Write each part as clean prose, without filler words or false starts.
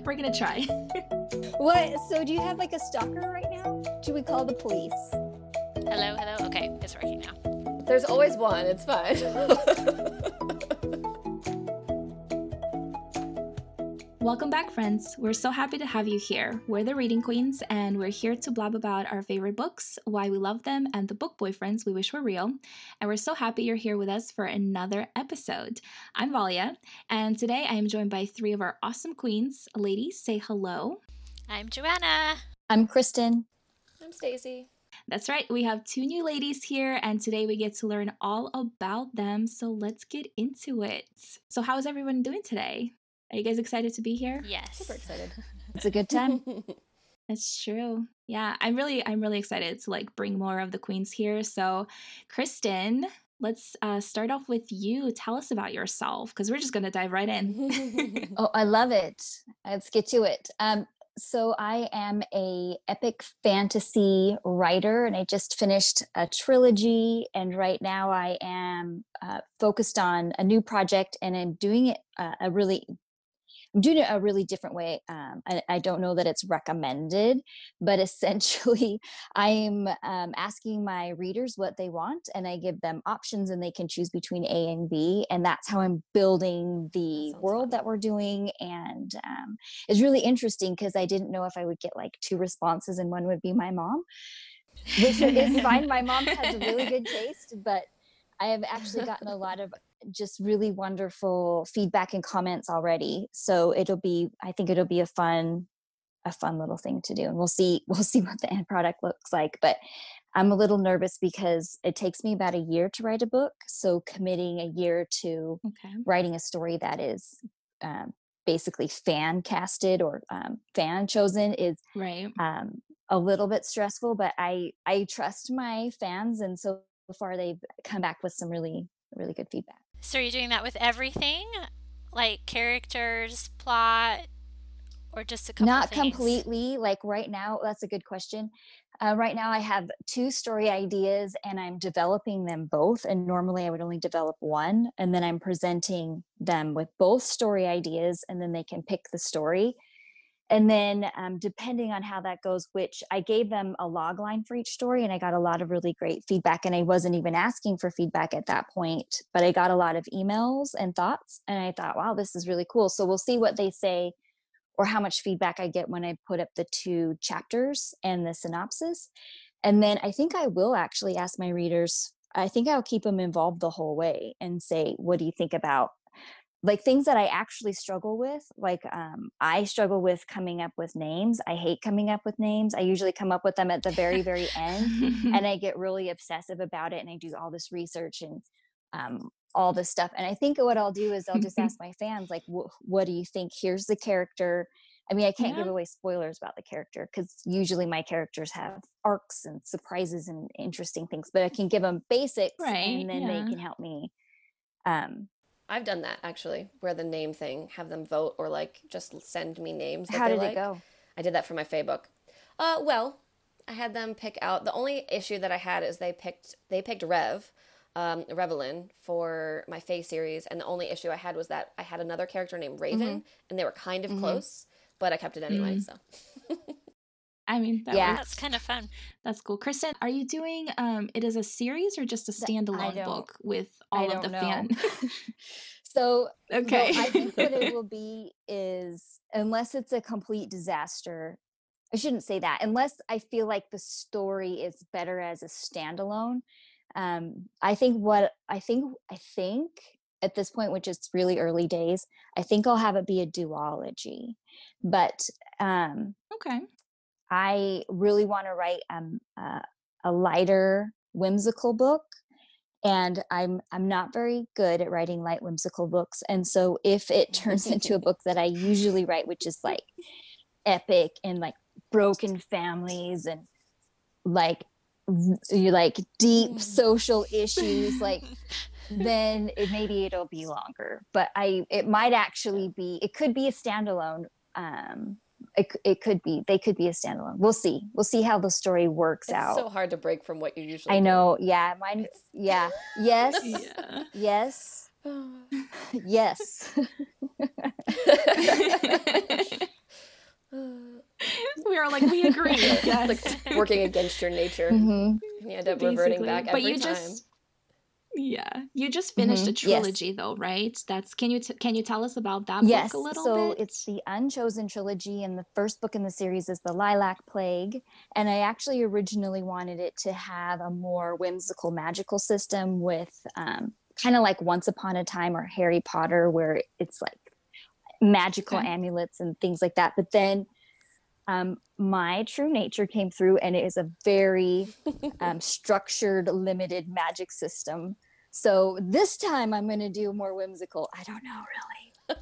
We're gonna try. What? So do you have like a stalker right now? Should we call the police? Hello. Okay, it's working now. There's always one. It's fine. Welcome back, friends. We're so happy to have you here. We're the Reading Queens, and we're here to blab about our favorite books, why we love them, and the book boyfriends we wish were real. And we're so happy you're here with us for another episode. I'm Valia, and today I am joined by three of our awesome queens. Ladies, say hello. I'm Joanna. I'm Kristin. I'm Stacey. That's right. We have two new ladies here, and today we get to learn all about them. So let's get into it. So how is everyone doing today? Are you guys excited to be here? Yes. Super excited. It's a good time. That's true. Yeah, I'm really excited to like bring more of the queens here. So, Kristin, let's start off with you. Tell us about yourself, because we're just gonna dive right in. Oh, I love it. Let's get to it. So I am a epic fantasy writer, and I just finished a trilogy. And right now I am focused on a new project, and I'm doing it a really different way. I don't know that it's recommended, but essentially I'm asking my readers what they want, and I give them options and they can choose between A and B. And that's how I'm building the world that we're doing. And it's really interesting because I didn't know if I would get like two responses, and one would be my mom, which is fine. My mom has a really good taste, but I have actually gotten a lot of just really wonderful feedback and comments already. So I think it'll be a fun little thing to do. And we'll see what the end product looks like. But I'm a little nervous because it takes me about a year to write a book. So committing a year to writing a story that is basically fan casted or fan chosen is right. A little bit stressful, but I trust my fans. And so far they've come back with some really, really good feedback. So are you doing that with everything? Like characters, plot, or just a couple Not things? completely. Like right now, that's a good question. Right now I have two story ideas and I'm developing them both. And normally I would only develop one, and then I'm presenting them with both story ideas, and then they can pick the story. And then depending on how that goes, which I gave them a log line for each story, and I got a lot of really great feedback. And I wasn't even asking for feedback at that point, but I got a lot of emails and thoughts. And I thought, wow, this is really cool. So we'll see what they say or how much feedback I get when I put up the two chapters and the synopsis. And then I think I will actually ask my readers, I think I'll keep them involved the whole way and say, what do you think about like things that I actually struggle with? Like I struggle with coming up with names. I hate coming up with names. I usually come up with them at the very, very end, and I get really obsessive about it. And I do all this research and all this stuff. And I think what I'll do is I'll just ask my fans, like, what do you think? Here's the character. I mean, I can't give away spoilers about the character because usually my characters have arcs and surprises and interesting things, but I can give them basics, and then they can help me. I've done that actually, where the name thing, have them vote or like just send me names. How did it go? I did that for my Fae book. Well, I had them pick out. The only issue that I had is they picked Revelyn for my Fae series, and the only issue I had was that I had another character named Raven, and they were kind of close, but I kept it anyway. So. I mean, that's kind of fun. That's cool. Kristin, are you doing it as a series or just a standalone book with all of the fan? So, okay. I think what it will be is, unless it's a complete disaster, I shouldn't say that, unless I feel like the story is better as a standalone. I think at this point, which is really early days, I think I'll have it be a duology, but okay. I really want to write a lighter, whimsical book, and I'm not very good at writing light, whimsical books. And so if it turns into a book that I usually write, which is like epic and like broken families and like deep social issues, like then maybe it'll be longer. But it might actually be. It could be a standalone. They could be a standalone. We'll see how the story works out. It's so hard to break from what you usually do. Know. Yeah. Mine. Yeah. Yes. Yeah. Yes. Yes. We are like, we agree. It's Yes. like working against your nature. Mhm. And you end up reverting Basically. back But every you time. just, yeah, you just finished a Mhm. Yes. trilogy though, right? That's can you tell us about that book Yes. a little So bit? it's the Unchosen trilogy, and the first book in the series is the Lilac Plague. And I actually originally wanted it to have a more whimsical, magical system with kind of like Once Upon a Time or Harry Potter, where it's like magical Okay. amulets and things like that. But then my true nature came through, and it is a very structured, limited magic system. So this time I'm going to do more whimsical. I don't know really.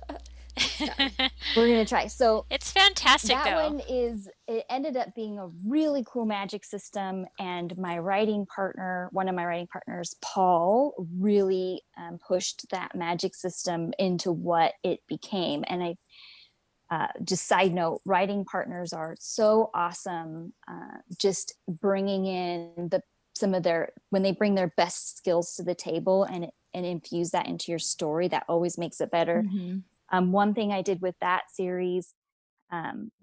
We're going to try. So It's fantastic, that though. one it ended up being a really cool magic system. And my writing partner, one of my writing partners, Paul, really pushed that magic system into what it became. And I just side note, writing partners are so awesome. Just bringing in some of their, when they bring their best skills to the table and infuse that into your story, that always makes it better. Mm-hmm. One thing I did with that series,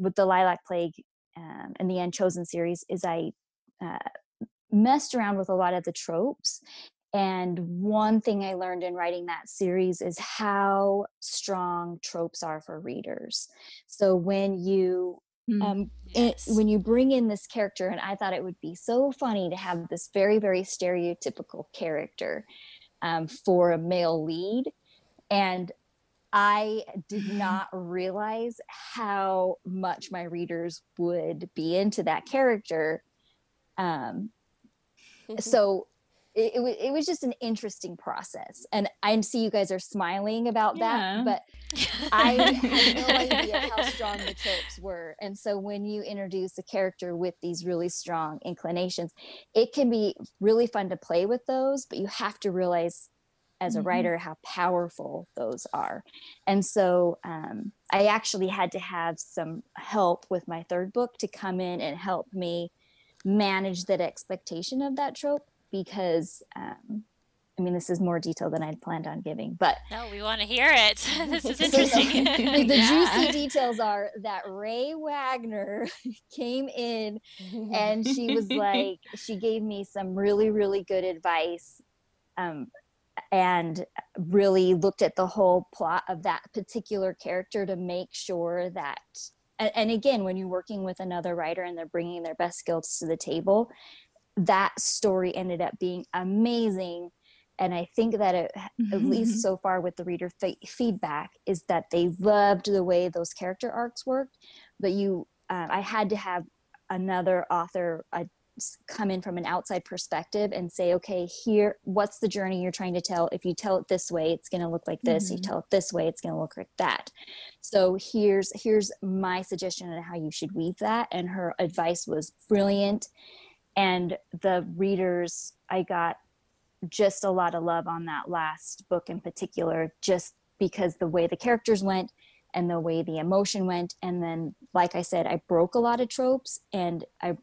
with the Lilac Plague and the Unchosen series, is I messed around with a lot of the tropes. And one thing I learned in writing that series is how strong tropes are for readers. So when you Yes. when you bring in this character, and I thought it would be so funny to have this very, very stereotypical character for a male lead. And I did not realize how much my readers would be into that character. So it was just an interesting process. And I see you guys are smiling about Yeah. that, but I had no idea how strong the tropes were. And so when you introduce a character with these really strong inclinations, it can be really fun to play with those, but you have to realize as a writer how powerful those are. And so I actually had to have some help with my third book to come in and help me manage that expectation of that trope, because I mean, this is more detail than I'd planned on giving, but No, we want to hear it. This is interesting. the Yeah. juicy details are that Ray Wagner came in and she was like, she gave me some really, really good advice, and really looked at the whole plot of that particular character to make sure that, and again, when you're working with another writer and they're bringing their best skills to the table, that story ended up being amazing. And I think that at least so far with the reader feedback, is that they loved the way those character arcs worked. But I had to have another author come in from an outside perspective and say, okay, here, what's the journey you're trying to tell? If you tell it this way, it's going to look like this. You tell it this way, it's going to look like that. So here's my suggestion on how you should weave that. And her advice was brilliant. And the readers, I got just a lot of love on that last book in particular, just because the way the characters went and the way the emotion went. And then, like I said, I broke a lot of tropes, and I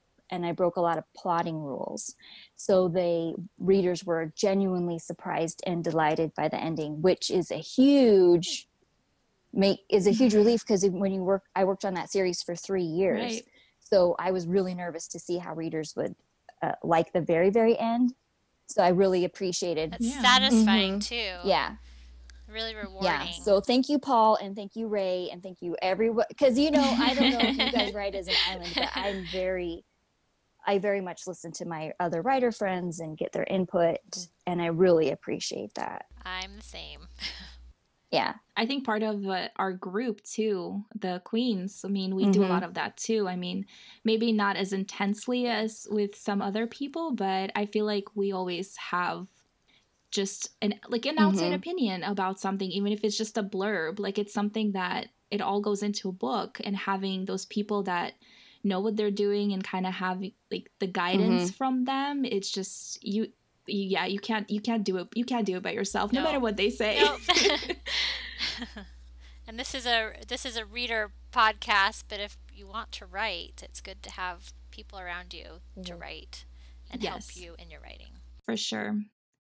broke a lot of plotting rules. So the readers were genuinely surprised and delighted by the ending, which is a huge relief, because when I worked on that series for 3 years. Right. So I was really nervous to see how readers would like the very, very end. So I really appreciated. It's satisfying too. Yeah. Really rewarding. Yeah. So thank you, Paul, and thank you, Ray, and thank you, everyone. Because, I don't know if you guys write as an island, but I very much listen to my other writer friends and get their input, and I really appreciate that. I'm the same. Yeah. I think part of our group too, the Queens, I mean, we do a lot of that too. I mean, maybe not as intensely as with some other people, but I feel like we always have just an outside opinion about something, even if it's just a blurb. Like, it's something that it all goes into a book, and having those people that know what they're doing and kind of have like the guidance from them, it's just you can't do it by yourself, no matter what they say. Nope. And this is a reader podcast, but if you want to write, it's good to have people around you to write and help you in your writing. For sure.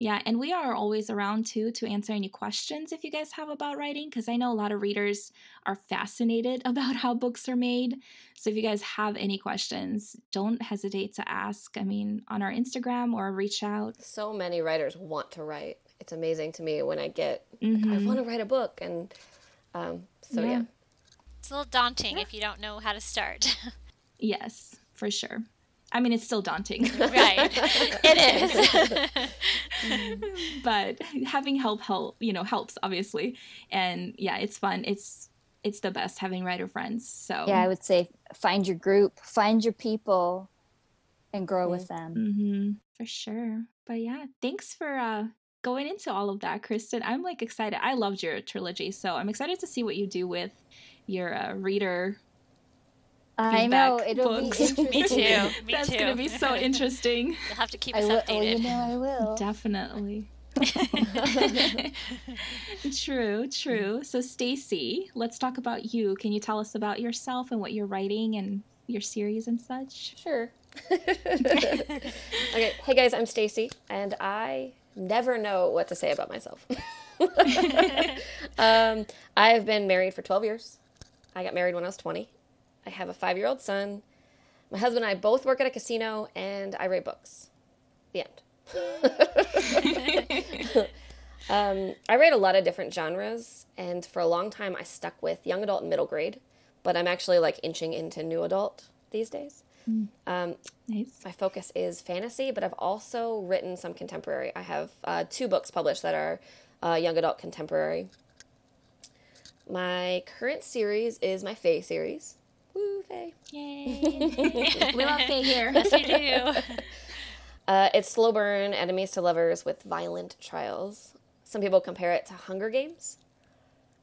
Yeah, and we are always around too to answer any questions if you guys have about writing, because I know a lot of readers are fascinated about how books are made. So if you guys have any questions, don't hesitate to ask. I mean, on our Instagram or reach out. So many writers want to write. It's amazing to me when I get, like, I Mm-hmm. want to write a book. And so, yeah. It's a little daunting if you don't know how to start. Yes, for sure. I mean, it's still daunting. Right. It is. But having helps obviously. And yeah, it's fun. It's the best having writer friends. So Yeah, I would say find your group, find your people, and grow with them. Mm-hmm, for sure. But yeah, thanks for going into all of that, Kristin. I'm like excited. I loved your trilogy, so I'm excited to see what you do with your reader I know, feedback it'll books. be interesting. Me too. Me That's too. gonna be so interesting. You'll have to keep I us will, updated. I will. Definitely. True. So Stacey, let's talk about you. Can you tell us about yourself and what you're writing and your series and such? Sure. Okay. Hey guys, I'm Stacey, and I never know what to say about myself. I've been married for 12 years. I got married when I was 20. I have a 5-year-old son. My husband and I both work at a casino, and I write books. The end. I write a lot of different genres, and for a long time I stuck with young adult and middle grade, but I'm actually like inching into new adult these days. Nice. My focus is fantasy, but I've also written some contemporary. I have 2 books published that are young adult contemporary. My current series is my Fae series. Woo, Fae. Yay. We love Fae here. Yes, we do. It's slow burn, enemies to lovers with violent trials. Some people compare it to Hunger Games.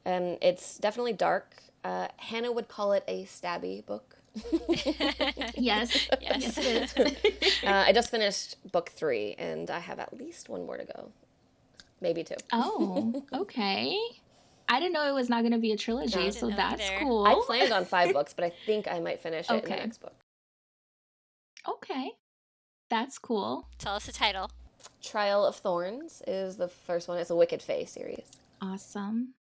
And it's definitely dark. Hanna would call it a stabby book. Yes. Yes. It is. I just finished book 3, and I have at least 1 more to go. Maybe 2. Oh, okay. I didn't know it was not going to be a trilogy, I so didn't know that's either. cool. I planned on 5 books, but I think I might finish it in the Okay. next book. Okay. That's cool. Tell us the title. Trial of Thorns is the first one. It's a Wicked Fae series. Awesome.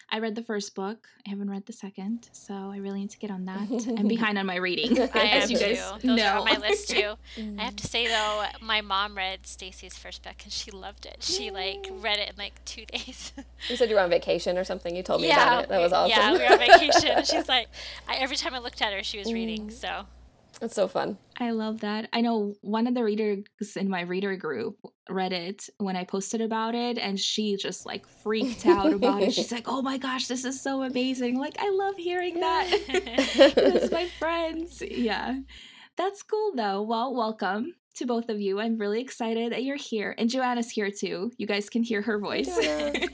I read the first book. I haven't read the second, so I really need to get on that. I'm behind on my reading, I am as you too. guys Those are know. on my list too. I have to say though, my mom read Stacey's first book and she loved it. She like read it in like 2 days. You said you were on vacation or something. You told me about it. That was awesome. Yeah, we were on vacation. She's like, every time I looked at her, she was reading. So It's so fun. I love that. I know one of the readers in my reader group read it when I posted about it, and she just like freaked out about it. She's like, "Oh my gosh, this is so amazing. Like, I love hearing that." That's my friends. Yeah. That's cool though. Well, welcome to both of you. I'm really excited that you're here. And Joanna's here too. You guys can hear her voice.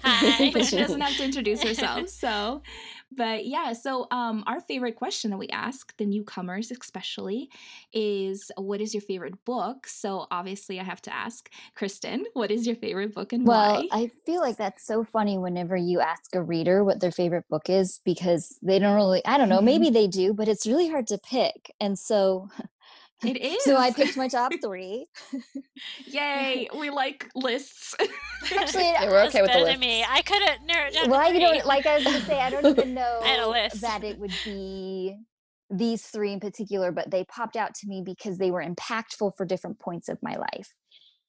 Hi. But she doesn't have to introduce herself. But yeah, so our favorite question that we ask the newcomers especially is, what is your favorite book? So obviously I have to ask Kristin, what is your favorite book and Well, why? I feel like that's so funny whenever you ask a reader what their favorite book is, because they don't really, I don't know, maybe they do, but it's really hard to pick. And so, It is. so I picked my top 3. Yay, we like lists. Actually, Yeah, we're okay with the better list. than me. I could have narrowed down well, to I 3. don't, like I was going to say, I don't even know I had a list. that it would be these 3 in particular, but they popped out to me because they were impactful for different points of my life.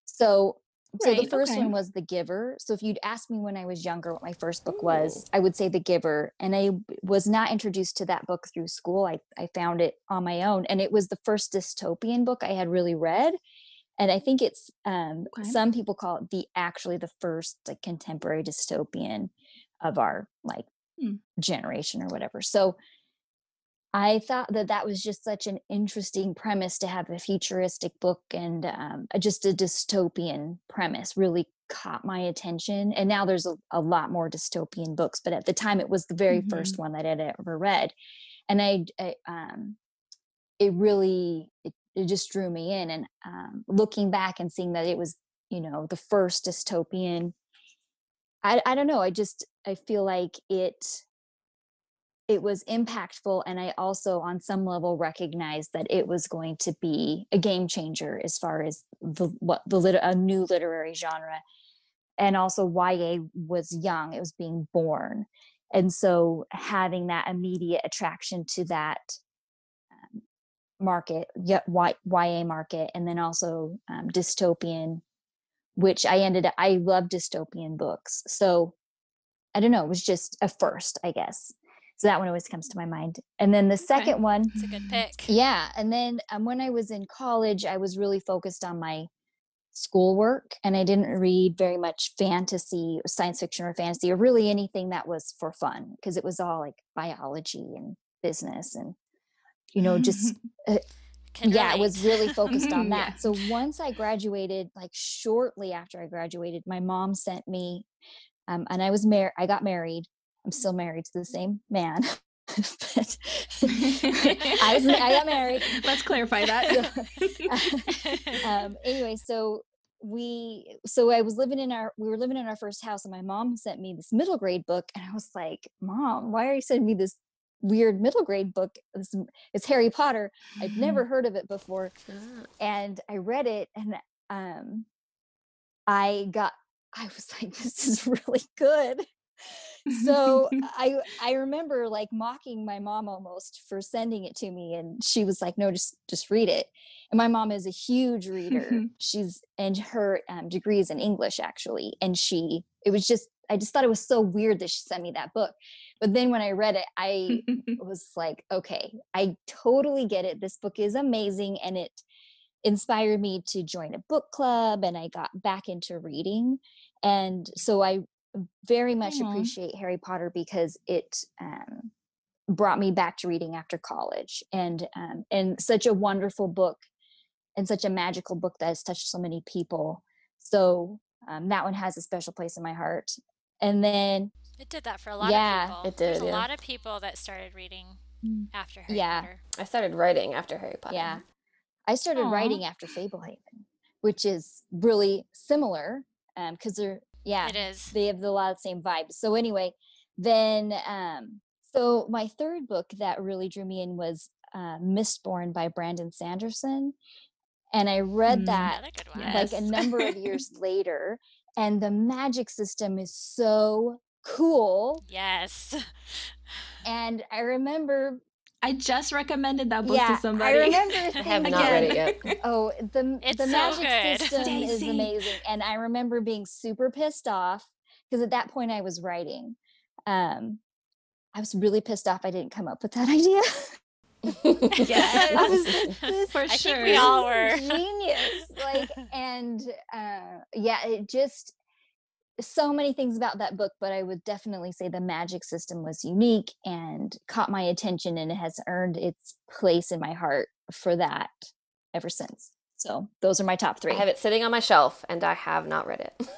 So the Right, first okay. one was The Giver. So if you'd asked me when I was younger what my first book was, I would say The Giver. And I was not introduced to that book through school. I found it on my own. And it was the first dystopian book I had really read. And I think it's, some people call it the first like contemporary dystopian of our like generation or whatever. So I thought that was just such an interesting premise to have a futuristic book, and just a dystopian premise really caught my attention. And now there's a lot more dystopian books, but at the time it was the very first one that I'd ever read. And it just drew me in. And looking back and seeing that it was, the first dystopian, I don't know. I feel like it it was impactful, and I also on some level recognized that it was going to be a game changer as far as a new literary genre. And also YA was young, it was being born, and so having that immediate attraction to that market, YA market, and then also dystopian, which I love dystopian books, so I don't know, it was just a first, I guess. So that one always comes to my mind. And then the second one, it's a good pick. Yeah. And then when I was in college, I was really focused on my schoolwork, and I didn't read very much fantasy or science fiction or fantasy or really anything that was for fun, because it was all like biology and business and, just it was really focused on that. Yeah. So once I graduated, like shortly after I graduated, my mom sent me, and I got married. I'm still married to the same man. But I got married. Let's clarify that. Anyway, we were living in our first house, and my mom sent me this middle grade book, and I was like, Mom, why are you sending me this weird middle grade book? It's Harry Potter. I'd never heard of it before. And I read it, and I was like, this is really good. So I remember like mocking my mom almost for sending it to me, and she was like, no, just read it. And my mom is a huge reader. And her degree is in English, actually. And I just thought it was so weird that she sent me that book. But then when I read it, I was like, okay, I totally get it. This book is amazing. And it inspired me to join a book club, and I got back into reading. And so I very much appreciate Harry Potter because it brought me back to reading after college, and such a wonderful book and such a magical book that has touched so many people. So that one has a special place in my heart. And then it did that for a lot of people. It did. There's a lot of people that started reading after Harry Potter. I started writing after Harry Potter. Yeah, I started writing after Fablehaven, which is really similar because it is. They have a lot of the same vibes. So anyway, then so my third book that really drew me in was Mistborn by Brandon Sanderson. And I read that like a number of years later, and the magic system is so cool. Yes. And I remember I just recommended that book to somebody. I remember I have not read it yet. Oh, the magic system Stacey. is amazing. And I remember being super pissed off because at that point I was writing. I was really pissed off I didn't come up with that idea. Yes. I was like, for I sure. think we all were. Genius. Like, and it just, so many things about that book, but I would definitely say the magic system was unique and caught my attention, and it has earned its place in my heart for that ever since. So those are my top three. I have it sitting on my shelf, and I have not read it.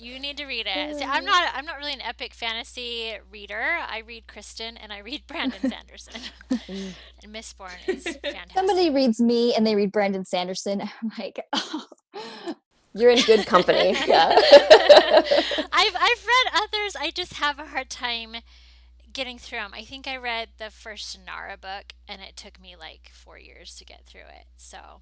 You need to read it. See, I'm not really an epic fantasy reader. I read Kristin and I read Brandon Sanderson. And Mistborn is fantastic. Somebody reads me and they read Brandon Sanderson. I'm like, oh. You're in good company. Yeah. I've read others. I just have a hard time getting through them. I think I read the first Shannara book, and it took me like 4 years to get through it. So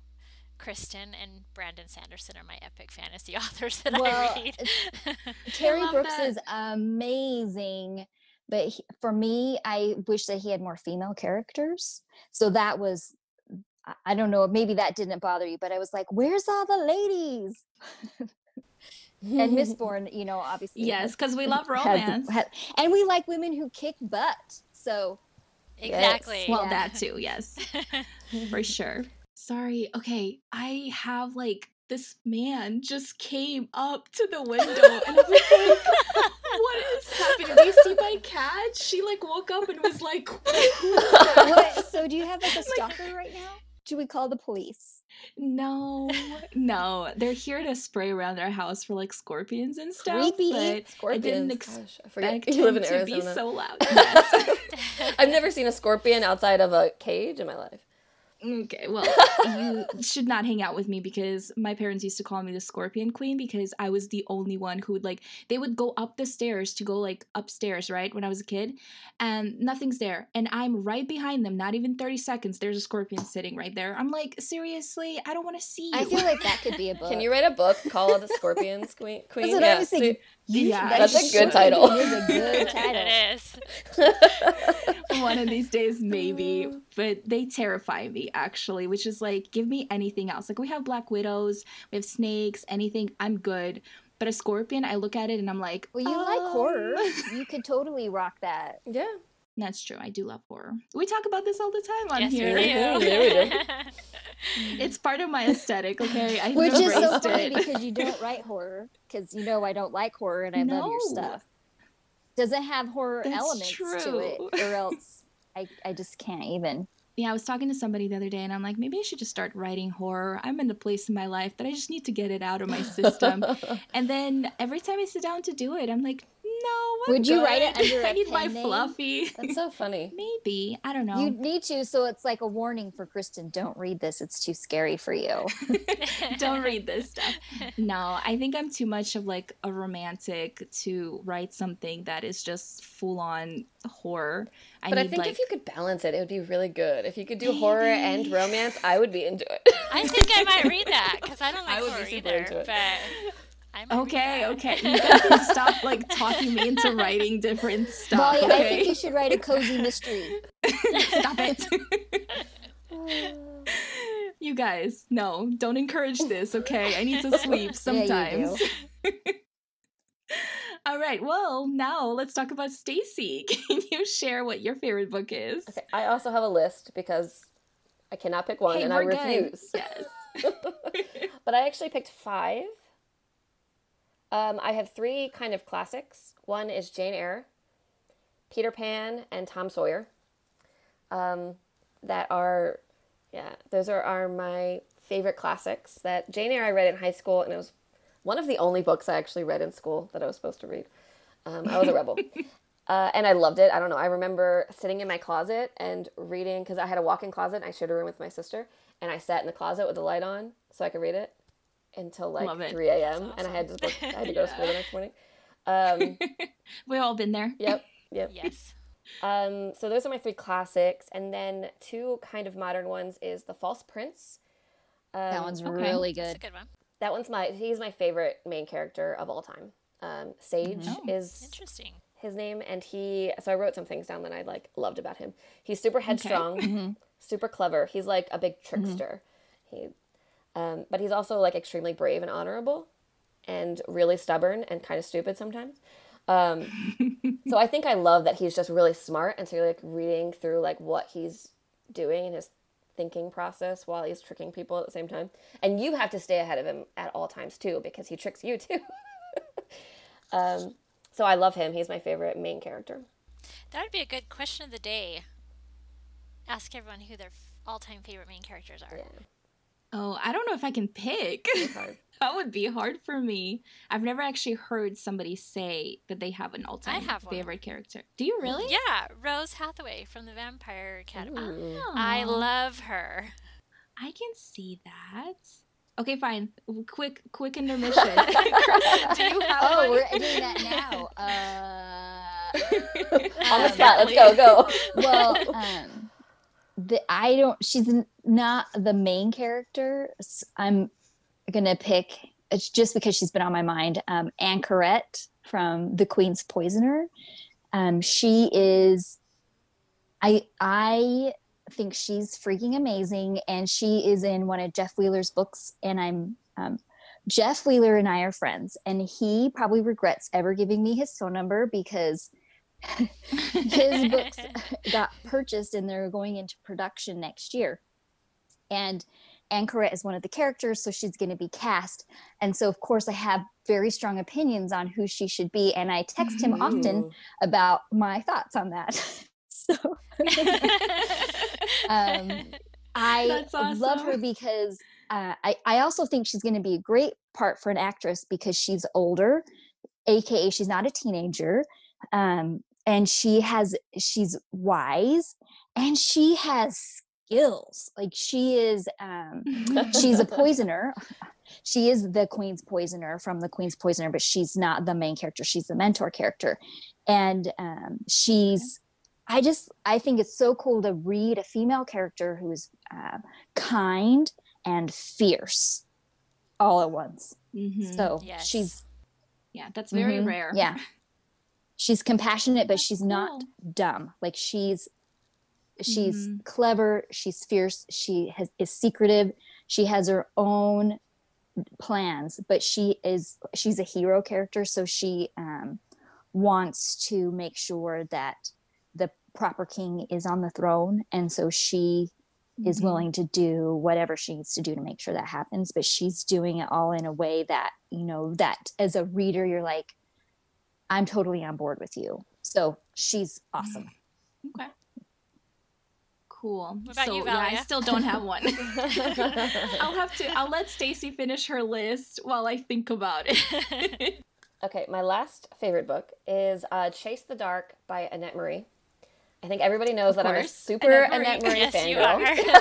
Kristin and Brandon Sanderson are my epic fantasy authors that I read. Terry Brooks is amazing, but for me, I wish that he had more female characters. So that was, I don't know, maybe that didn't bother you, but I was like, where's all the ladies? And Mistborn, obviously. Yes, because we love romance. And we like women who kick butt. So. Exactly. Yes. Well, that too, yes. For sure. Sorry. Okay. I have this man just came up to the window and I was like, what is happening? Do you see my cat? She woke up and was like, what? So do you have a stalker right now? Should we call the police? No. They're here to spray around our house for scorpions and stuff. Creepy. But Scorpions. I didn't Gosh, I expect forget you live in him to Arizona. be so loud. Yes. I've never seen a scorpion outside of a cage in my life. Okay, well, you should not hang out with me because my parents used to call me the Scorpion Queen because I was the only one who would they would go up the stairs to go upstairs, right? When I was a kid, and nothing's there. And I'm right behind them, not even 30 seconds. There's a scorpion sitting right there. I'm like, seriously, I don't want to see you. I feel like that could be a book. Can you write a book called The Scorpions Queen? That's what I was thinking. That's a good title. It is a good title. It is. One of these days, maybe. But they terrify me, actually, which is give me anything else. We have Black Widows, we have snakes, anything, I'm good. But a scorpion, I look at it and I'm like, well, you like horror. You could totally rock that. Yeah. That's true. I do love horror. We talk about this all the time on Yes, here. we do. Yeah, we do. It's part of my aesthetic, okay? I've Which is so embraced funny it. because you don't write horror, because I don't like horror and I love your No. stuff. Doesn't have horror That's elements true. to it, or else I just can't even. Yeah, I was talking to somebody the other day and I'm like, maybe I should just start writing horror. I'm in a place in my life that I just need to get it out of my system. And then every time I sit down to do it, I'm like, no, I'm Would you good. write it under I a need my pen name? fluffy. That's so funny. Maybe. I don't know. You need to, so it's like a warning for Kristin, don't read this. It's too scary for you. Don't read this stuff. No, I think I'm too much of a romantic to write something that is just full on horror. But I think if you could balance it, it would be really good. If you could do horror and romance, I would be into it. I think I might read that because I don't like I would be horror super either. into it. But I might Okay. read that. You guys need to stop talking me into writing different stuff. Molly, Okay? I think you should write a cozy mystery. Stop it. You guys, no, don't encourage this, okay? I need to sleep sometimes. Yeah, All right, well, now let's talk about Stacey. Can you share what your favorite book is? Okay, I also have a list because I cannot pick one, Hey, and I we're good. refuse. Yes. But I actually picked 5. I have 3 kind of classics. One is Jane Eyre, Peter Pan, and Tom Sawyer. Those are my favorite classics. That Jane Eyre I read in high school, and it was one of the only books I actually read in school that I was supposed to read. I was a rebel. And I loved it. I don't know. I remember sitting in my closet and reading, because I had a walk-in closet and I shared a room with my sister. And I sat in the closet with the light on so I could read it until 3 a.m. Awesome. And I had to go to school the next morning. We've all been there. Yep. Yes. So those are my 3 classics. And then 2 kind of modern ones is The False Prince. that one's okay. really That's a good. good one. That one's he's my favorite main character of all time. Sage Oh, is Interesting. his name, and so I wrote some things down that I loved about him. He's super headstrong, super clever. He's like a big trickster. But he's also extremely brave and honorable, and really stubborn and kind of stupid sometimes. So I think I love that he's just really smart, and so you're reading through what he's doing and his thinking process while he's tricking people at the same time. And you have to stay ahead of him at all times too, because he tricks you too. So I love him. He's my favorite main character. That would be a good question of the day. Ask everyone who their all-time favorite main characters are. Yeah, Oh, I don't know if I can pick. it's hard. That would be hard for me. I've never actually heard somebody say that they have an all-time have one. favorite character. Do you really? Yeah, Rose Hathaway from the Vampire Academy. Oh, I love her. I can see that. Okay, fine. Quick intermission. Do you have Oh, one? we're doing that now. On the spot. Let's go. Well, she's not the main character. I'm gonna pick, it's just because she's been on my mind, Anchorette from The Queen's Poisoner. She is, I think she's freaking amazing, and she is in one of Jeff Wheeler's books, and Jeff Wheeler and I are friends, and he probably regrets ever giving me his phone number because his books got purchased and they're going into production next year. And Anchorette is one of the characters, so she's going to be cast. And so, of course, I have very strong opinions on who she should be, and I text him often about my thoughts on that. So I That's awesome. love her because I also think she's going to be a great part for an actress because she's older, aka she's not a teenager, and she's wise, and she has skills. Like she is, she's a poisoner. She is the Queen's poisoner from the Queen's Poisoner, but she's not the main character. She's the mentor character. And I think it's so cool to read a female character who is kind and fierce all at once. So she's, that's very rare. Yeah. She's compassionate, but she's not dumb. Like she's clever. She's fierce. Is secretive. She has her own plans, but she's a hero character. So she wants to make sure that the proper king is on the throne. And so she is willing to do whatever she needs to do to make sure that happens. But she's doing it all in a way that, you know, that as a reader, you're like, I'm totally on board with you. So she's awesome. Okay. Cool. What about you, Valia? Yeah, I still don't have one. I'll let Stacey finish her list while I think about it. Okay, my last favorite book is Chase the Dark by Annette Marie. I think everybody knows that I'm a super Annette Marie fangirl.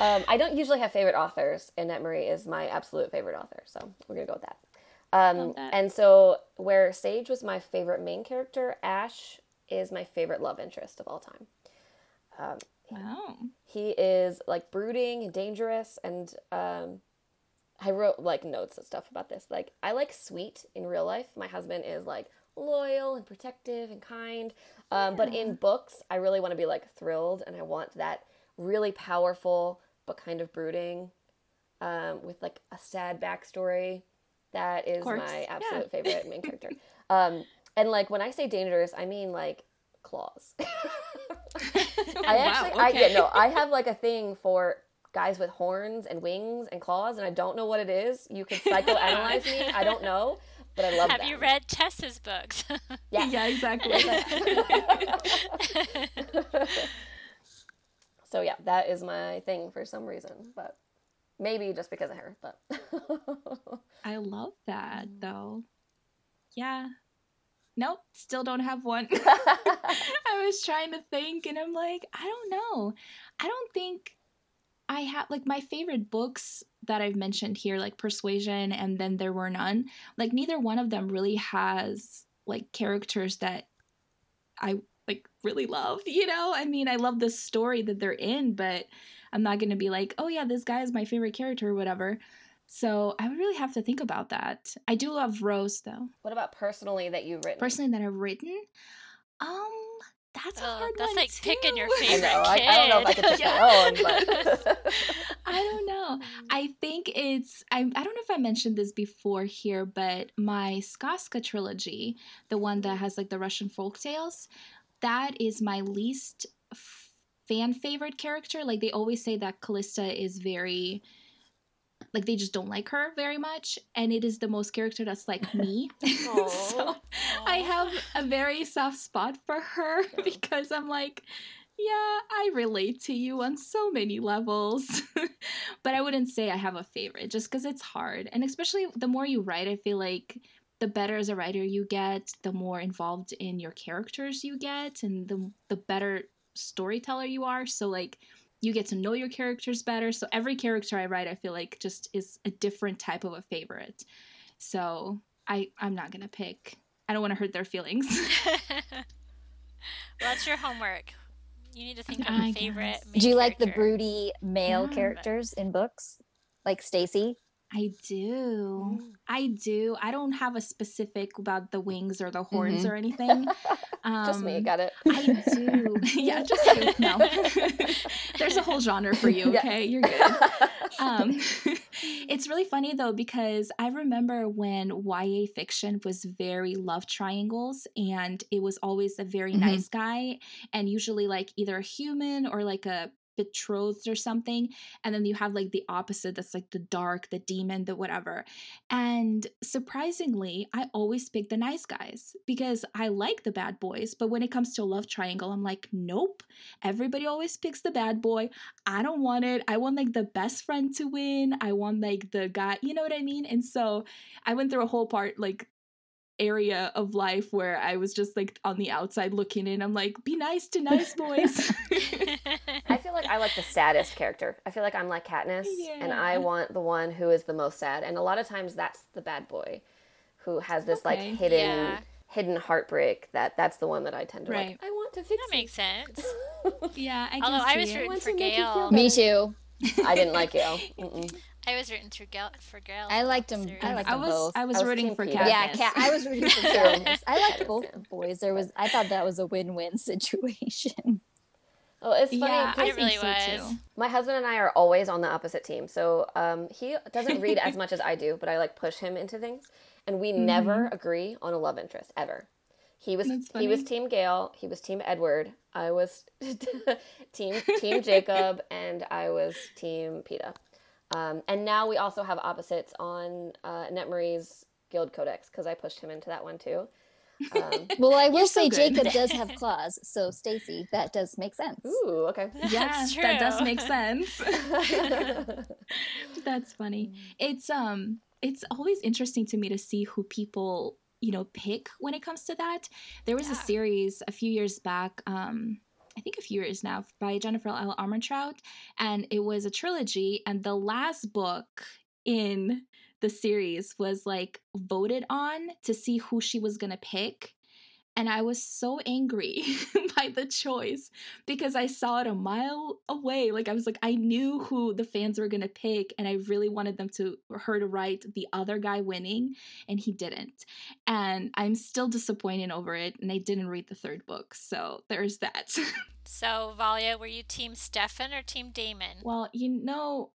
I don't usually have favorite authors. Annette Marie is my absolute favorite author, so we're going to go with that. And so where Sage was my favorite main character, Ash is my favorite love interest of all time. Wow. He is like brooding and dangerous, and I wrote like notes and stuff about this. Like, I like sweet in real life. My husband is like loyal and protective and kind. But in books, I really want to be like thrilled, and I want that really powerful but kind of brooding with like a sad backstory. That is my absolute favorite main character. And like when I say dangerous, I mean like claws. I have like a thing for guys with horns and wings and claws, and I don't know what it is. You could psychoanalyze me. I don't know, but I love them. Have you read Tessa's books? Yes. Yeah, exactly. So yeah, that is my thing for some reason, but maybe just because of her. But I love that though. Yeah. Nope, still don't have one. I was trying to think, and I'm like, I don't know. I don't think I have, like, my favorite books that I've mentioned here, like Persuasion and Then There Were None, like neither one of them really has like characters that I like really love, you know? I mean, I love the story that they're in, but I'm not going to be like, oh yeah, this guy is my favorite character or whatever. So I would really have to think about that. I do love Rose though. What about personally that you've written? Personally that I've written? That's a hard that's one like too. picking your favorite I kid. don't know if I could pick my own, but I don't know. I think I don't know if I mentioned this before here, but my Skaska trilogy, the one that has like the Russian folk tales, that is my least fan favorite character. Like they always say that Callista is very, like they just don't like her very much, and it is the most character that's like me. So I have a very soft spot for her because I'm like, yeah, I relate to you on so many levels. But I wouldn't say I have a favorite just because it's hard. And especially the more you write, I feel like the better as a writer you get, the more involved in your characters you get, and the better storyteller you are. So like you get to know your characters better. So every character I write, I feel like just is a different type of a favorite. So I'm not going to pick. I don't want to hurt their feelings. Well, that's your homework. You need to think of a favorite main Do you like the character. broody male characters in books? Like Stacey? I do. I don't have a specific about the wings or the horns or anything. just me, got it. I do. Yeah, just you. No. There's a whole genre for you, okay? You're good. It's really funny, though, because I remember when YA fiction was very love triangles, and it was always a very nice guy, and usually, like, either a human or, like, a betrothed or something, and then you have like the opposite that's like the dark, the demon, the whatever. And surprisingly, I always pick the nice guys because I like the bad boys, but when it comes to a love triangle, I'm like, nope, everybody always picks the bad boy. I don't want it. I want like the best friend to win. I want like the guy, you know what I mean? And so I went through a whole part like area of life where I was just like on the outside looking in. I'm like, be nice to nice boys. I feel like I like the saddest character. I feel like I'm like Katniss, and I want the one who is the most sad. And a lot of times that's the bad boy who has this like hidden heartbreak. That's the one that I tend to like. I want to fix. That makes sense. Yeah, I can Although see I was rooting for Gale. Me too. I didn't like Gale. I was rooting for Gale. I liked them. I liked them both. I was rooting for Katniss. Yeah, I was rooting for Katniss. I liked both boys. I thought that was a win-win situation. Oh, it's funny. Yeah, it really was. Too. My husband and I are always on the opposite team. So he doesn't read as much as I do, but I like push him into things. And we never agree on a love interest, ever. He was Team Gale. He was Team Edward. I was Team Jacob, and I was Team Peeta. And now we also have opposites on Netmarie's Guild Codex, because I pushed him into that one too. Well, I will say Jacob does have claws, so Stacey, that does make sense. Ooh, okay. Yeah, that does make sense. That's funny. It's always interesting to me to see who people, pick when it comes to that. There was a series a few years back, I think a few years now, by Jennifer L. Armentrout, and it was a trilogy, and the last book in the series was like voted on to see who she was gonna pick. And I was so angry by the choice because I saw it a mile away. Like, I was like, I knew who the fans were going to pick, and I really wanted her to write the other guy winning, and he didn't. And I'm still disappointed over it, and I didn't read the third book. So there's that. So, Valia, were you Team Stefan or Team Damon? Well,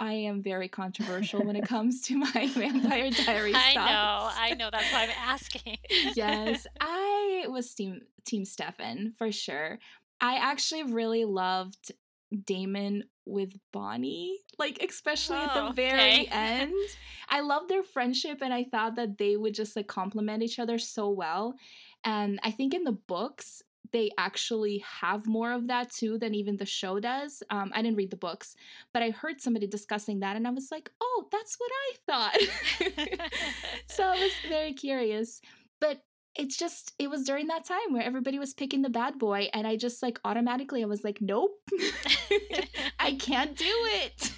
I am very controversial when it comes to my Vampire Diaries stuff. I know. That's why I'm asking. Yes, I was Team Stefan, for sure. I actually really loved Damon with Bonnie, like, especially at the very end. I loved their friendship, and I thought that they would just, like, complement each other so well. And I think in the books, they actually have more of that too than even the show does. I didn't read the books, but I heard somebody discussing that, and I was like, oh, that's what I thought. So I was very curious. But it was during that time where everybody was picking the bad boy, and I just like automatically I was like, nope, I can't do it.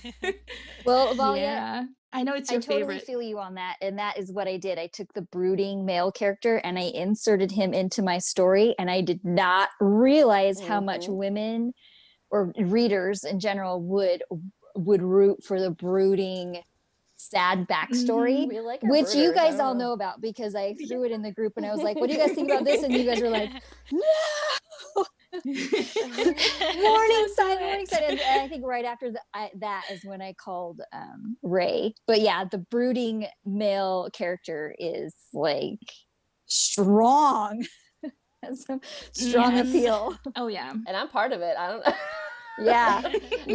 Well, Valia, I know it's your favorite. I totally feel you on that, and that is what I did. I took the brooding male character and I inserted him into my story, and I did not realize how much women or readers in general would root for the brooding sad backstory, which you guys all know about because I threw it in the group and I was like, what do you guys think about this? And you guys were like, no. Morning side. And I think right after that is when I called Ray. But yeah, the brooding male character is like strong. Has some strong appeal. Oh yeah. And I'm part of it. I don't know. Yeah.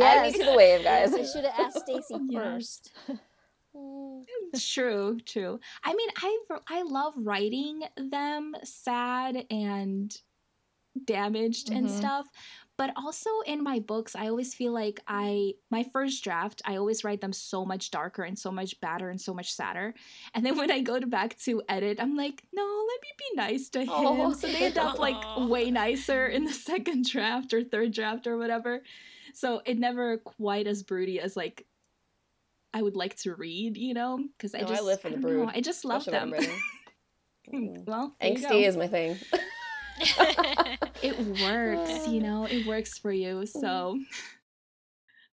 Add me to the wave, guys. I should have asked Stacey first. True. I mean, I love writing them sad and damaged and stuff, but also in my books I always feel like my first draft I always write them so much darker and so much badder and so much sadder, and then when I go back to edit I'm like, no, let me be nice to him. So they end up like way nicer in the second draft or third draft or whatever, so it never quite as broody as like I would like to read, because I live for the brood. I just love them. Well, angsty is my thing. It works, it works for you. So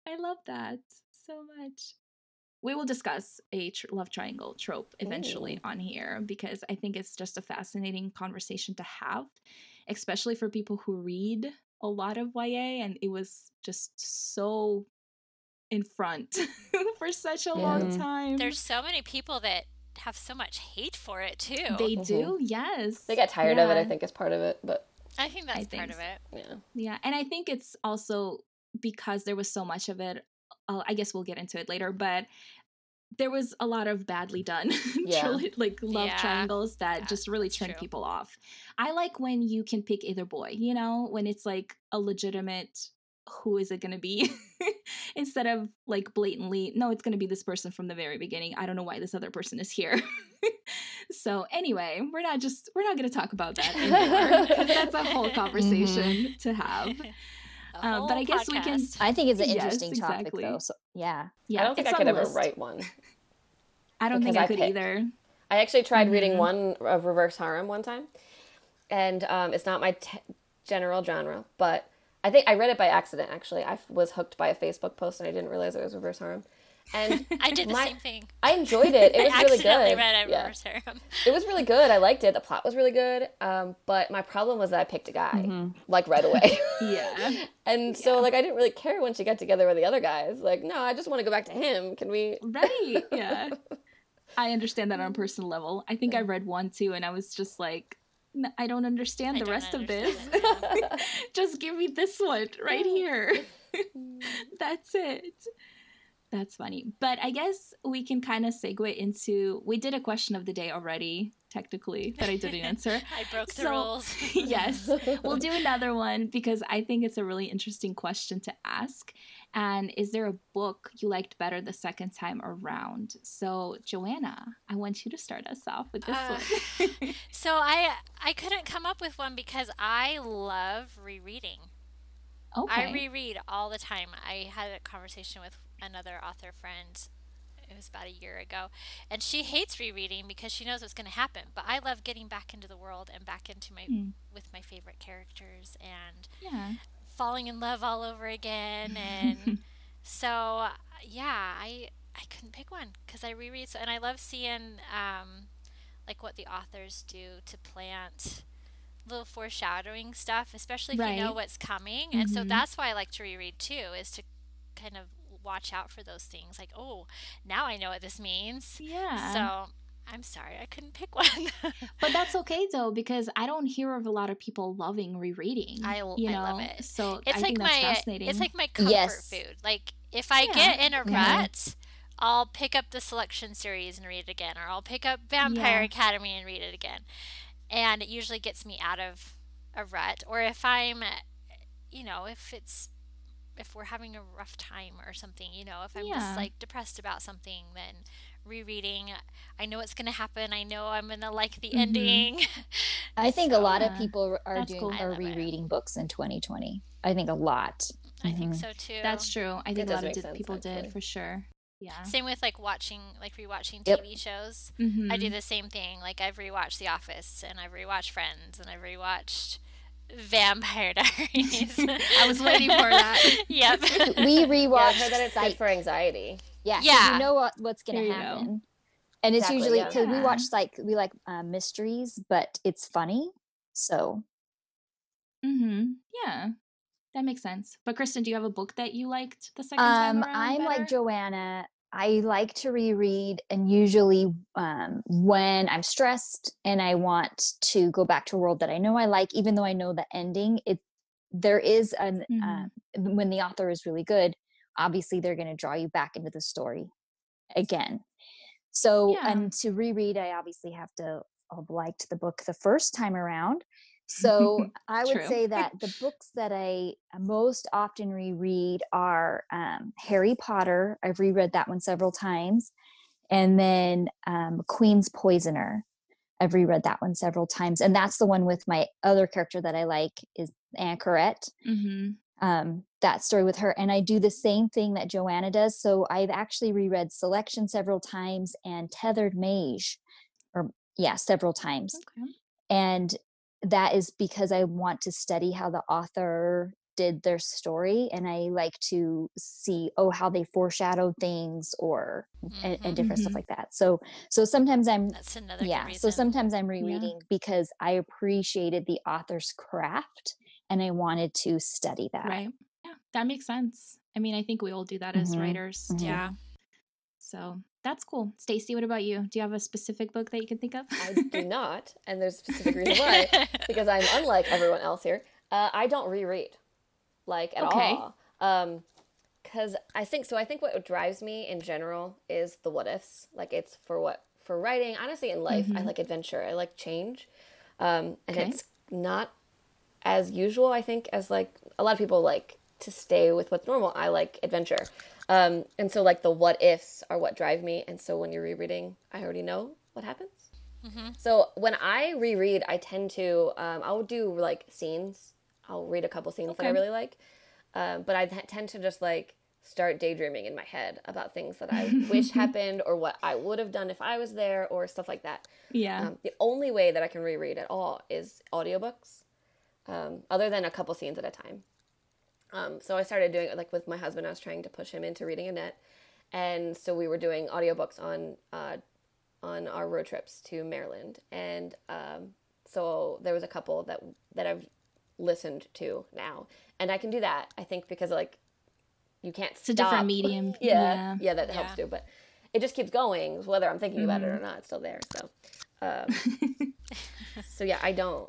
I love that so much. We will discuss a love triangle trope eventually on here because I think it's just a fascinating conversation to have, especially for people who read a lot of YA, and it was just so in front for such a long time. There's so many people that have so much hate for it too. They do, yes. They get tired of it, I think, is part of it, but I think that's part of it. Yeah, and I think it's also because there was so much of it. I guess we'll get into it later, but there was a lot of badly done love triangles that just really turned people off. I like when you can pick either boy, when it's like a legitimate who is it going to be? Instead of like blatantly, no, it's going to be this person from the very beginning. I don't know why this other person is here. So anyway, we're not going to talk about that anymore, because that's a whole conversation to have. But I guess we can. I think it's an interesting exactly. topic, though. So yeah. I don't think I could ever write one. I don't think I could either. I actually tried reading one of reverse harem one time, and it's not my general genre, but I think I read it by accident. Actually, I was hooked by a Facebook post, and I didn't realize it was reverse harem. And I did the same thing. I enjoyed it. It was really good. I accidentally read reverse harem. It was really good. I liked it. The plot was really good. But my problem was that I picked a guy like right away. Yeah. And so like I didn't really care when she got together with the other guys. Like, no, I just want to go back to him. Can we? Right. Yeah. I understand that on a personal level. I think I read one too, and I was just like, I don't understand the rest of this. Just give me this one right here. That's it. That's funny. But I guess we can kind of segue into, we did a question of the day already, technically, that I didn't answer. I broke the rules. Yes. We'll do another one because I think it's a really interesting question to ask. And is there a book you liked better the second time around? So, Joanna, I want you to start us off with this one. So I couldn't come up with one because I love rereading. Okay. I reread all the time. I had a conversation with another author friend, it was about a year ago, and she hates rereading because she knows what's going to happen, but I love getting back into the world and back into my with my favorite characters and falling in love all over again. And so I couldn't pick one because I reread, and I love seeing like what the authors do to plant little foreshadowing stuff, especially if you know what's coming. And so that's why I like to reread too, is to kind of watch out for those things, like, oh, now I know what this means. Yeah. So I'm sorry I couldn't pick one. But that's okay though, because I don't hear of a lot of people loving rereading. I love it. So it's I like think that's fascinating. It's like my comfort food. Like if I get in a rut, I'll pick up the Selection series and read it again, or I'll pick up Vampire Academy and read it again. And it usually gets me out of a rut. Or if I'm, if we're having a rough time or something, if I'm just like depressed about something, then rereading, I know what's going to happen. I know I'm going to like the ending. I think a lot of people are rereading books in 2020. I think a lot. I think so too. That's true. I think a lot of people did for sure. Yeah. Same with rewatching TV shows. I do the same thing. Like I've rewatched The Office, and I've rewatched Friends, and I've rewatched Vampire Diaries. I was waiting for that. Yep. We rewatch. I heard that it's good for anxiety. Yeah. You know what's going to happen. And it's usually because we watch we like mysteries, but it's funny. So. Yeah. That makes sense. But Kristin, do you have a book that you liked the second time around I'm better? like Joanna. I like to reread, and usually when I'm stressed and I want to go back to a world that I know I like, even though I know the ending, there is when the author is really good, obviously they're going to draw you back into the story again. So, and to reread, I obviously have to have liked the book the first time around. So I would say that the books that I most often reread are Harry Potter. I've reread that one several times. And then Queen's Poisoner. I've reread that one several times. And that's the one with my other character that I like is Anchorette. That story with her. And I do the same thing that Joanna does. So I've actually reread Selection several times and Tethered Mage, several times. Okay. And that is because I want to study how the author did their story, and I like to see how they foreshadowed things or and different stuff like that. So sometimes that's another good reason. So sometimes I'm rereading because I appreciated the author's craft and I wanted to study that. Right. Yeah, that makes sense. I mean, I think we all do that as writers. Yeah. So that's cool. Stacey, what about you? Do you have a specific book that you can think of? I do not, and there's a specific reason why. Because I'm unlike everyone else here. I don't reread, at all. Because I think what drives me in general is the what ifs. Like it's for writing. Honestly, in life, I like adventure. I like change, and it's not as usual. I think as a lot of people like to stay with what's normal. I like adventure. And so like the what ifs are what drive me. And so when you're rereading, I already know what happens. Mm-hmm. So when I reread, I tend to, I'll do like scenes. I'll read a couple scenes that I really like. But I tend to just like start daydreaming in my head about things that I wish happened or what I would have done if I was there or stuff like that. Yeah. The only way that I can reread at all is audiobooks, other than a couple scenes at a time. So I started doing it like with my husband. I was trying to push him into reading Annette. And so we were doing audiobooks on our road trips to Maryland. And so there was a couple that I've listened to now. And I can do that, I think, because like you can't stop. It's a different medium. Yeah, that helps too. But it just keeps going, whether I'm thinking about it or not. It's still there. So, so yeah, I don't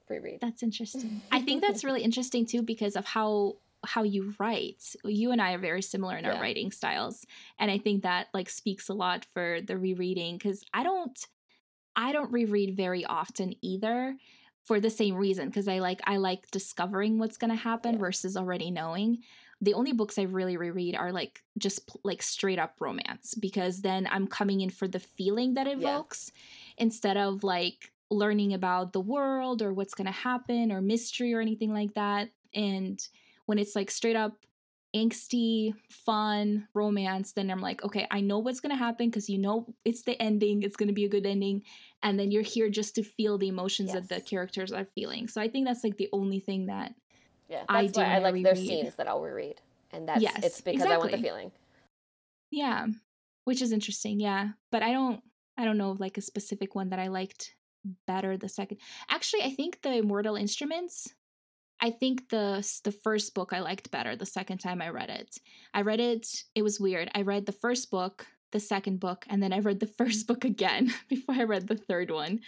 reread. That's interesting. I think that's really interesting too because of how you write. You and I are very similar in our writing styles, and I think that like speaks a lot for the rereading because I don't reread very often either. For the same reason, because I like discovering what's going to happen versus already knowing. The only books I really reread are like just like straight up romance, because then I'm coming in for the feeling that it evokes instead of like learning about the world or what's going to happen or mystery or anything like that. And when it's like straight up angsty, fun romance, then I'm like, okay, I know what's going to happen because you know it's the ending. It's going to be a good ending. And then you're here just to feel the emotions that the characters are feeling. So I think that's like the only thing that I do. I like their scenes that I'll reread. And that's it's because I want the feeling. Yeah. Which is interesting. Yeah. But I don't know of like a specific one that I liked better the second. Actually, I think the Immortal Instruments, I think the first book I liked better the second time I read it. It was weird. I read the first book, the second book, and then I read the first book again before I read the third one.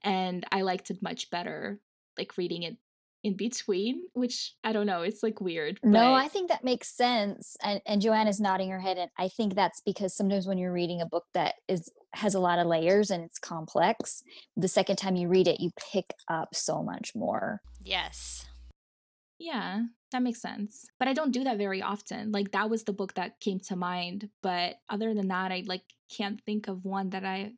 And I liked it much better, like reading it in between, which I don't know, it's like weird. No, I think that makes sense. And Joanna's nodding her head. And I think that's because sometimes when you're reading a book that has a lot of layers and it's complex, the second time you read it, you pick up so much more. Yes. Yeah, that makes sense. But I don't do that very often. Like that was the book that came to mind. But other than that, I like can't think of one that I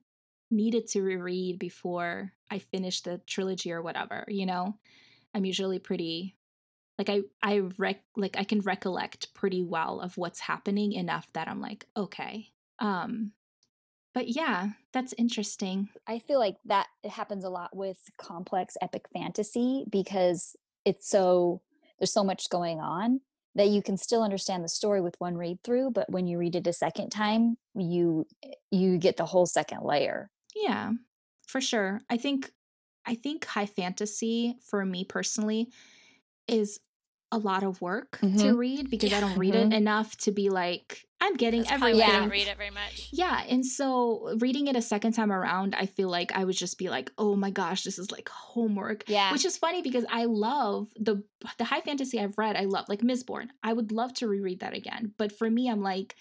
needed to reread before I finished the trilogy or whatever, you know? I'm usually pretty like I can recollect pretty well of what's happening enough that I'm like, okay. But yeah, that's interesting. I feel like that it happens a lot with complex epic fantasy because there's so much going on that you can still understand the story with one read through, but when you read it a second time, you get the whole second layer. Yeah, for sure. I think high fantasy for me personally is a lot of work to read because I don't read it enough to be like, I'm getting everything. I don't read it very much. Yeah. And so reading it a second time around, I feel like I would just be like, oh my gosh, this is like homework. Yeah. Which is funny because I love the high fantasy I've read. I love like Mistborn. I would love to reread that again. But for me, I'm like,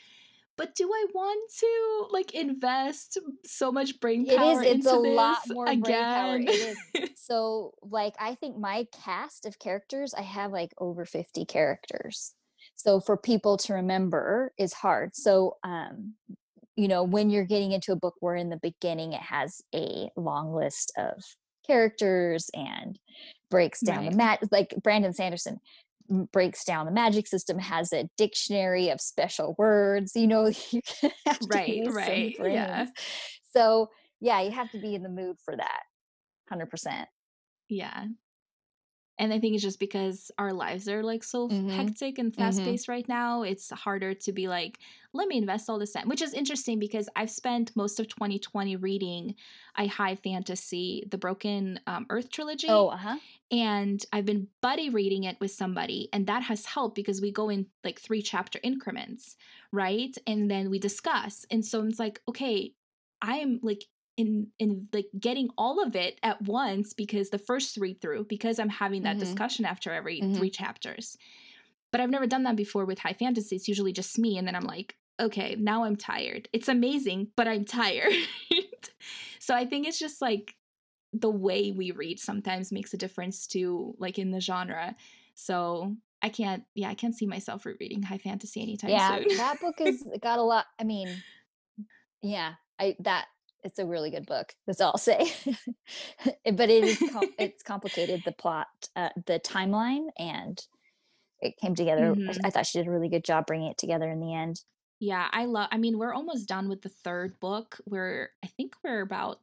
but do I want to like invest so much brain power into this? It's a lot more brain power. It is. So like, I think my cast of characters, I have like over 50 characters. So for people to remember is hard. So, when you're getting into a book where in the beginning it has a long list of characters and breaks down like Brandon Sanderson breaks down the magic system, has a dictionary of special words, you're gonna have to use some brains. Yeah. So yeah, you have to be in the mood for that 100%. Yeah. And I think it's just because our lives are like so hectic and fast-paced right now, it's harder to be like, let me invest all this time, which is interesting because I've spent most of 2020 reading a high fantasy, the Broken Earth trilogy. And I've been buddy reading it with somebody, and that has helped because we go in like 3 chapter increments, right? And then we discuss. And so it's like, okay, I am like in like getting all of it at once because the first read through, because I'm having that discussion after every 3 chapters. But I've never done that before with high fantasy. It's usually just me. And then I'm like, okay, now I'm tired. It's amazing, but I'm tired. So I think it's just like the way we read sometimes makes a difference too, like in the genre. So I can't see myself rereading high fantasy anytime Yeah, soon. that book has got a lot. I mean, yeah, it's a really good book. That's all I'll say. But it's complicated, the plot, the timeline, and it came together. Mhm. I thought she did a really good job bringing it together in the end. Yeah, I mean, we're almost done with the third book. I think we're about,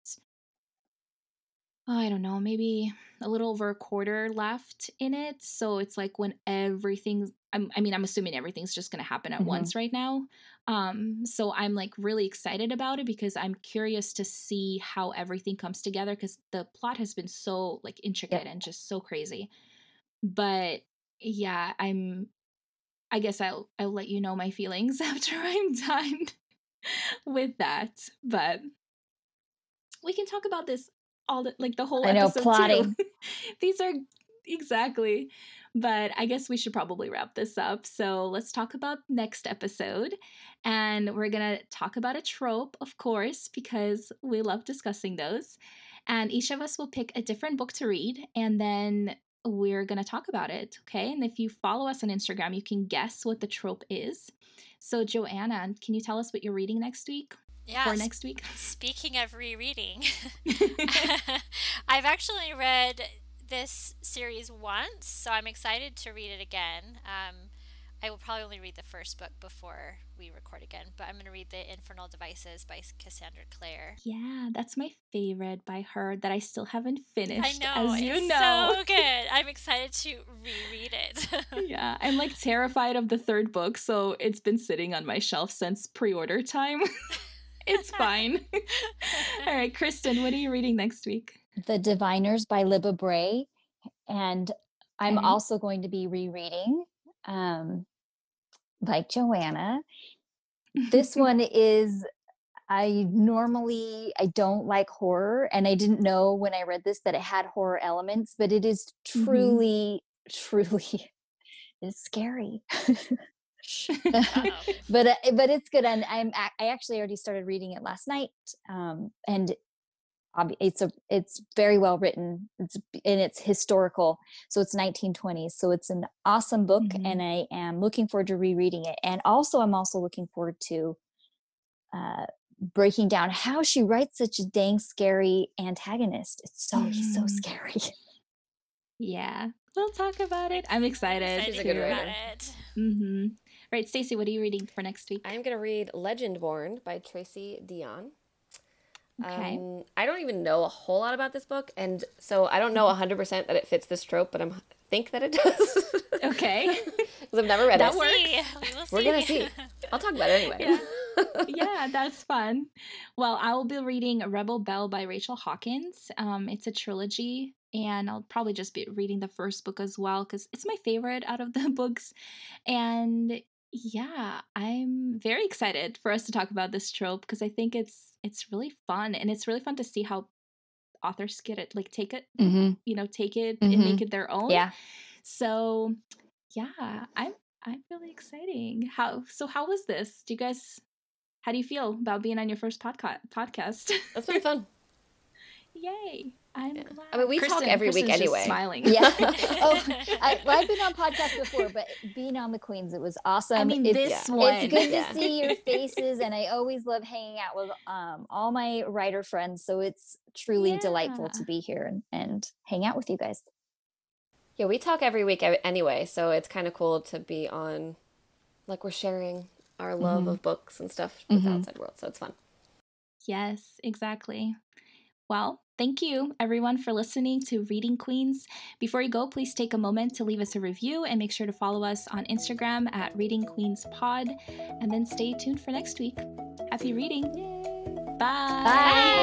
I don't know, maybe a little over a quarter left in it. So it's like when I'm assuming everything's just going to happen at Mhm. once right now. So I'm like really excited about it because I'm curious to see how everything comes together because the plot has been so like intricate and just so crazy. But yeah, I guess I'll let you know my feelings after I'm done with that. But we can talk about this the whole I know, episode plotting. too. These are exactly. But I guess we should probably wrap this up. So let's talk about next episode. And we're going to talk about a trope, of course, because we love discussing those. And each of us will pick a different book to read. And then we're going to talk about it. Okay. And if you follow us on Instagram, you can guess what the trope is. So, Joanna, can you tell us what you're reading next week? Yeah. For next week? Speaking of rereading, I've actually read this series once, so I'm excited to read it again. I will probably only read the first book before we record again, but I'm going to read The Infernal Devices by Cassandra Clare. Yeah, that's my favorite by her that I still haven't finished. I know, as you it's know. so good. I'm excited to reread it. Yeah, I'm like terrified of the third book, so it's been sitting on my shelf since pre-order time. It's fine. All right, Kristin, what are you reading next week? The Diviners by Libba Bray. And I'm Okay. also going to be rereading, like Joanna. This one is, I don't like horror, and I didn't know when I read this that it had horror elements, but it is truly, it's scary. But it's good, and I actually already started reading it last night, and it's very well written. It's historical, so it's 1920s. So it's an awesome book, and I am looking forward to rereading it. And also, I'm also looking forward to breaking down how she writes such a dang scary antagonist. He's so scary. Yeah, we'll talk about it. I'm excited. She's a good writer. Right, Stacey, what are you reading for next week? I'm going to read Legendborn by Tracy Deonn. Okay. I don't even know a whole lot about this book, and so I don't know 100% that it fits this trope, but I think that it does. Okay. Because I've never read that it. Works. We're going to see. I'll talk about it anyway. Yeah, that's fun. Well, I will be reading Rebel Belle by Rachel Hawkins. It's a trilogy, and I'll probably just be reading the first book as well because it's my favorite out of the books. And yeah, I'm very excited for us to talk about this trope because I think it's really fun, and it's really fun to see how authors get it, like take it, take it and make it their own. Yeah. So yeah, I'm really exciting. How was this? How do you feel about being on your first podcast? That's been fun. Yay. I'm glad. I mean, we talk every week Kristen's anyway. Just smiling. Yeah. I've been on podcasts before, but being on the Queens, it was awesome. I mean, it's one. It's good to see your faces, and I always love hanging out with all my writer friends. So it's truly delightful to be here and hang out with you guys. Yeah, we talk every week anyway, so it's kind of cool to be on, like we're sharing our love of books and stuff with the outside world, so it's fun. Yes, exactly. Well, thank you everyone for listening to Reading Queens. Before you go, please take a moment to leave us a review and make sure to follow us on Instagram at Reading Queens Pod, and then stay tuned for next week. Happy reading. Yay. Bye. Bye.